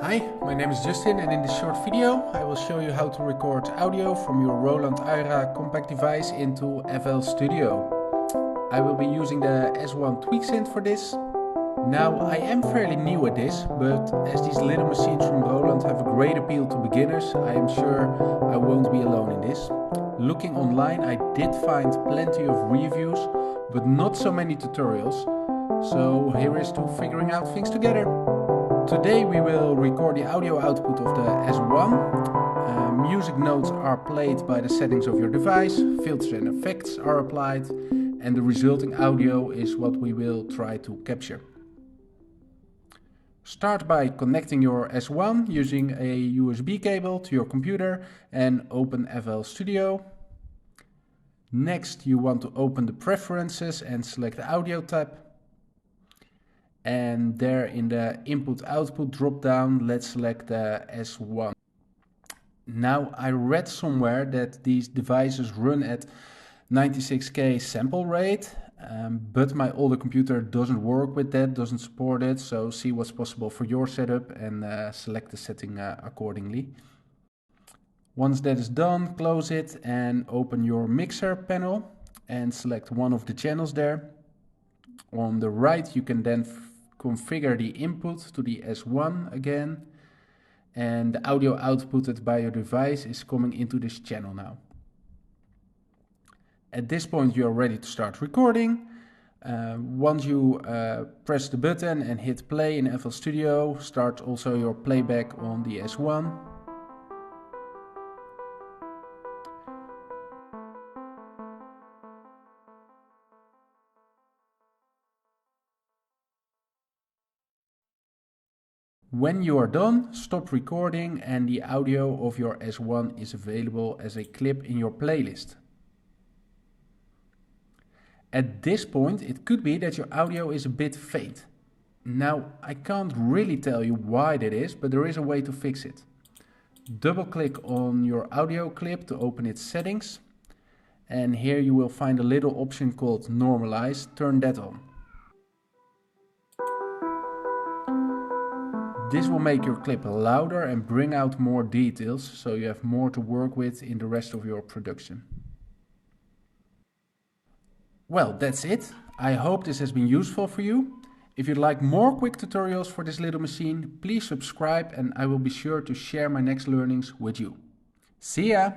Hi, my name is Justin, and in this short video I will show you how to record audio from your Roland compact device into FL Studio. I will be using the S1 Tweak Synth for this. Now, I am fairly new at this, but as these little machines from Roland have a great appeal to beginners, I am sure I won't be alone in this. Looking online, I did find plenty of reviews, but not so many tutorials. So here is to figuring out things together. Today we will record the audio output of the S1. Music notes are played by the settings of your device, filters and effects are applied, and the resulting audio is what we will try to capture. Start by connecting your S1 using a USB cable to your computer and open FL Studio. Next, you want to open the preferences and select the audio tab. And there in the input-output drop-down, let's select the S1. Now, I read somewhere that these devices run at 96K sample rate, but my older computer doesn't work with that, doesn't support it, so see what's possible for your setup and select the setting accordingly. Once that is done, close it and open your mixer panel and select one of the channels there. On the right, you can then configure the input to the S1 again, and the audio outputted by your device is coming into this channel now. At this point you are ready to start recording. Once you press the button and hit play in FL Studio, start also your playback on the S1. When you are done, stop recording and the audio of your S1 is available as a clip in your playlist. At this point, it could be that your audio is a bit faint. Now, I can't really tell you why that is, but there is a way to fix it. Double click on your audio clip to open its settings. And here you will find a little option called Normalize. Turn that on. This will make your clip louder and bring out more details, so you have more to work with in the rest of your production. Well, that's it. I hope this has been useful for you. If you'd like more quick tutorials for this little machine, please subscribe and I will be sure to share my next learnings with you. See ya!